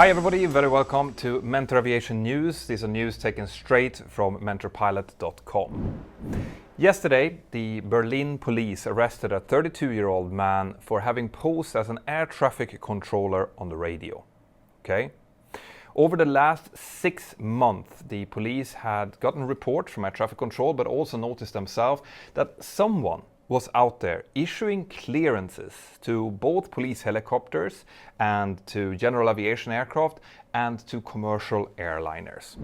Hi everybody, very welcome to Mentour Aviation news. These are news taken straight from mentorpilot.com. Yesterday, the Berlin police arrested a 32-year-old man for having posed as an air traffic controller on the radio. Okay? Over the last 6 months, the police had gotten reports from air traffic control, but also noticed themselves that someone was out there issuing clearances to both police helicopters and to general aviation aircraft and to commercial airliners.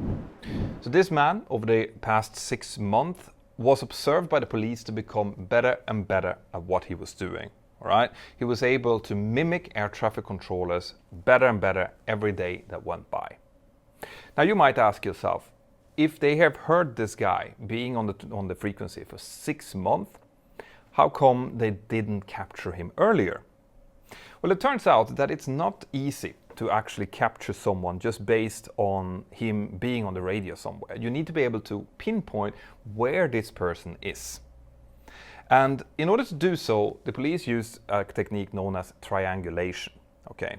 So this man, over the past 6 months, was observed by the police to become better and better at what he was doing. All right? He was able to mimic air traffic controllers better and better every day that went by. Now you might ask yourself, if they have heard this guy being on the frequency for 6 months, how come they didn't capture him earlier? Well, it turns out that it's not easy to actually capture someone just based on him being on the radio somewhere. You need to be able to pinpoint where this person is. And in order to do so, the police used a technique known as triangulation. Okay.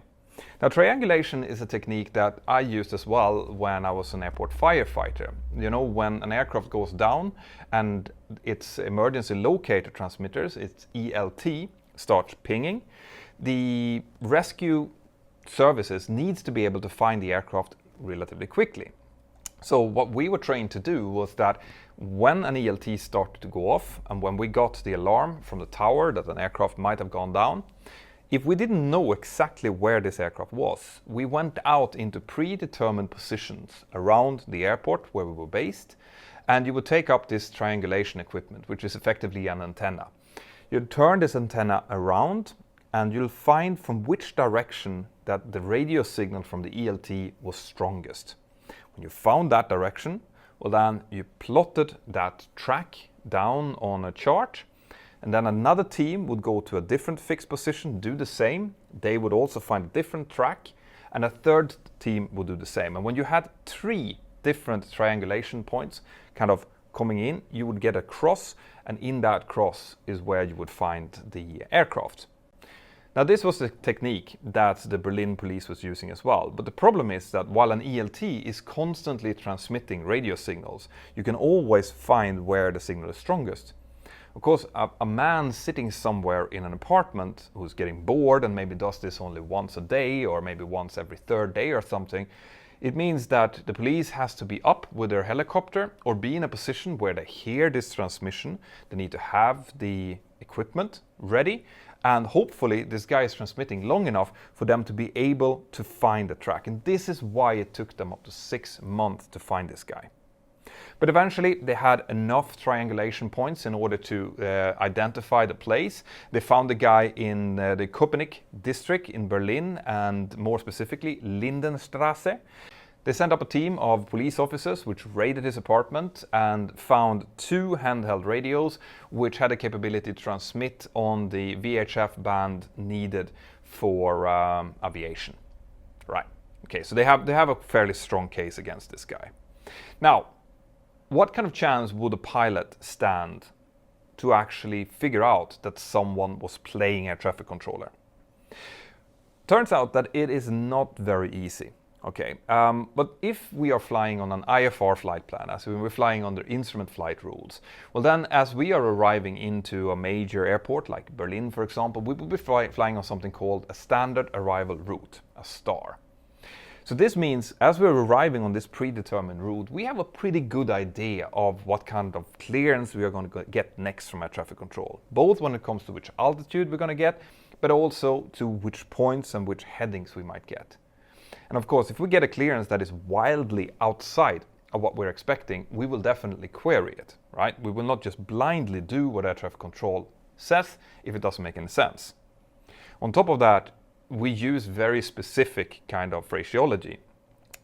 Now, triangulation is a technique that I used as well when I was an airport firefighter. You know, when an aircraft goes down and its emergency locator transmitters, its ELT, starts pinging, the rescue services needs to be able to find the aircraft relatively quickly. So what we were trained to do was that when an ELT started to go off and when we got the alarm from the tower that an aircraft might have gone down, if we didn't know exactly where this aircraft was, we went out into predetermined positions around the airport where we were based, and you would take up this triangulation equipment, which is effectively an antenna. You'd turn this antenna around and you'll find from which direction that the radio signal from the ELT was strongest. When you found that direction, well then you plotted that track down on a chart, and then another team would go to a different fixed position, do the same. They would also find a different track, and a third team would do the same. And when you had 3 different triangulation points kind of coming in, you would get a cross, and in that cross is where you would find the aircraft. Now, this was the technique that the Berlin police was using as well. But the problem is that while an ELT is constantly transmitting radio signals, you can always find where the signal is strongest. Of course, a man sitting somewhere in an apartment who's getting bored and maybe does this only once a day or maybe once every 3rd day or something, it means that the police has to be up with their helicopter or be in a position where they hear this transmission. They need to have the equipment ready, and hopefully this guy is transmitting long enough for them to be able to find the track. And this is why it took them up to 6 months to find this guy. But eventually they had enough triangulation points in order to identify the place. They found the guy in the Köpenick district in Berlin, and more specifically Lindenstraße. They sent up a team of police officers which raided his apartment and found 2 handheld radios which had a capability to transmit on the VHF band needed for aviation. Right. Okay, so they have a fairly strong case against this guy. Now, what kind of chance would a pilot stand to actually figure out that someone was playing air traffic controller? Turns out that it is not very easy. Okay, but if we are flying on an IFR flight plan, as we're flying under instrument flight rules, well then, as we are arriving into a major airport like Berlin, for example, we will be flying on something called a standard arrival route, a STAR. So this means, as we're arriving on this predetermined route, we have a pretty good idea of what kind of clearance we are going to get next from air traffic control, both when it comes to which altitude we're going to get, but also to which points and which headings we might get. And of course, if we get a clearance that is wildly outside of what we're expecting, we will definitely query it, right? We will not just blindly do what air traffic control says if it doesn't make any sense. On top of that, we use very specific kind of phraseology.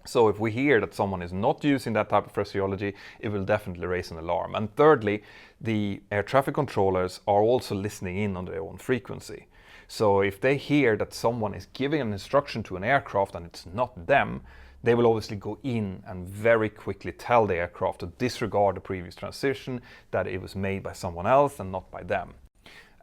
So if we hear that someone is not using that type of phraseology, it will definitely raise an alarm. And thirdly, the air traffic controllers are also listening in on their own frequency. So if they hear that someone is giving an instruction to an aircraft and it's not them, they will obviously go in and very quickly tell the aircraft to disregard the previous transition, that it was made by someone else and not by them.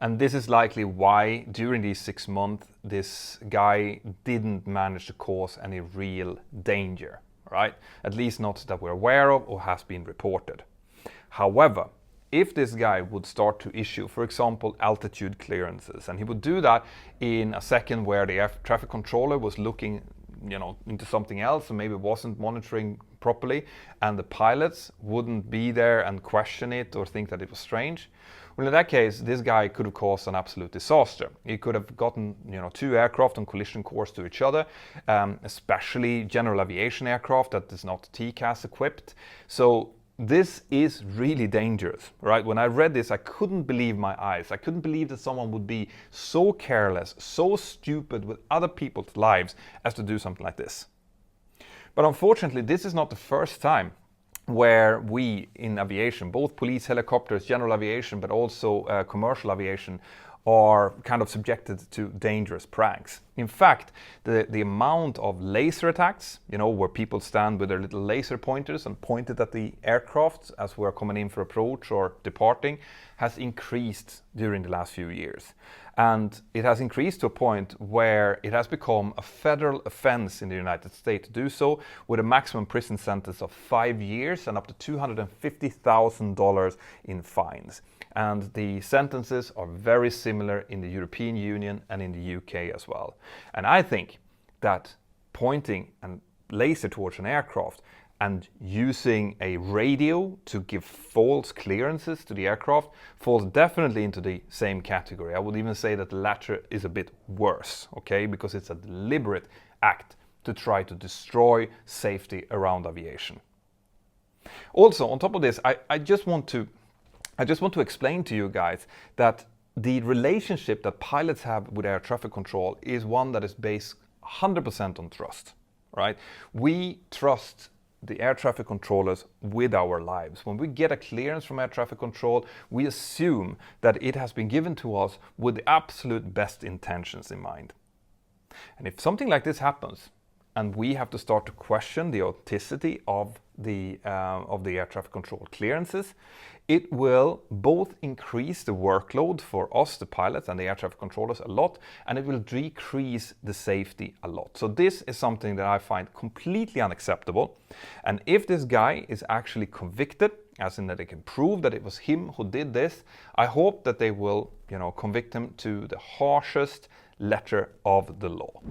And this is likely why during these 6 months this guy didn't manage to cause any real danger, right? At least not that we're aware of or has been reported. However, if this guy would start to issue, for example, altitude clearances, and he would do that in a second where the air traffic controller was looking into something else and maybe wasn't monitoring properly, and the pilots wouldn't be there and question it or think that it was strange, well, in that case, this guy could have caused an absolute disaster. He could have gotten, 2 aircraft on collision course to each other, especially general aviation aircraft that is not TCAS equipped. So this is really dangerous, right? When I read this, I couldn't believe my eyes. I couldn't believe that someone would be so careless, so stupid with other people's lives as to do something like this. But unfortunately, this is not the first time where we in aviation, both police helicopters, general aviation, but also commercial aviation, are kind of subjected to dangerous pranks. In fact, the amount of laser attacks, where people stand with their little laser pointers and point it at the aircraft as we're coming in for approach or departing, has increased during the last few years. And it has increased to a point where it has become a federal offense in the United States to do so, with a maximum prison sentence of 5 years and up to $250,000 in fines. And the sentences are very similar in the European Union and in the UK as well. And I think that pointing a laser towards an aircraft and using a radio to give false clearances to the aircraft falls definitely into the same category. I would even say that the latter is a bit worse, okay? Because it's a deliberate act to try to destroy safety around aviation. Also, on top of this, I just want to explain to you guys that the relationship that pilots have with air traffic control is one that is based 100% on trust, right? We trust the air traffic controllers with our lives. When we get a clearance from air traffic control, we assume that it has been given to us with the absolute best intentions in mind. And if something like this happens, and we have to start to question the authenticity of the air traffic control clearances, it will both increase the workload for us, the pilots, and the air traffic controllers a lot, and it will decrease the safety a lot. So this is something that I find completely unacceptable. And if this guy is actually convicted, as in that they can prove that it was him who did this, I hope that they will, convict him to the harshest letter of the law.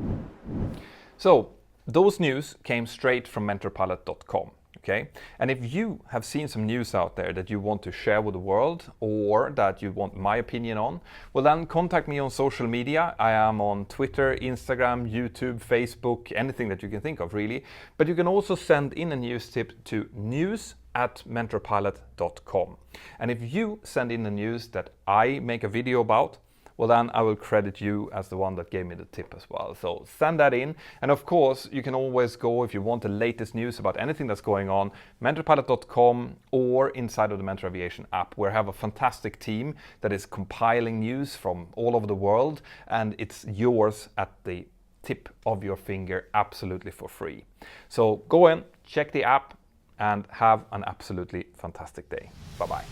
So those news came straight from mentorpilot.com. Okay, and if you have seen some news out there that you want to share with the world, or that you want my opinion on, well then contact me on social media. I am on Twitter, Instagram, YouTube, Facebook, anything that you can think of really. But you can also send in a news tip to news@mentorpilot.com. And if you send in the news that I make a video about, well then I will credit you as the one that gave me the tip as well. So send that in. And of course, you can always go, if you want the latest news about anything that's going on, mentorpilot.com or inside of the Mentour Aviation app, where I have a fantastic team that is compiling news from all over the world, and it's yours at the tip of your finger, absolutely for free. So go in, check the app, and have an absolutely fantastic day. Bye-bye.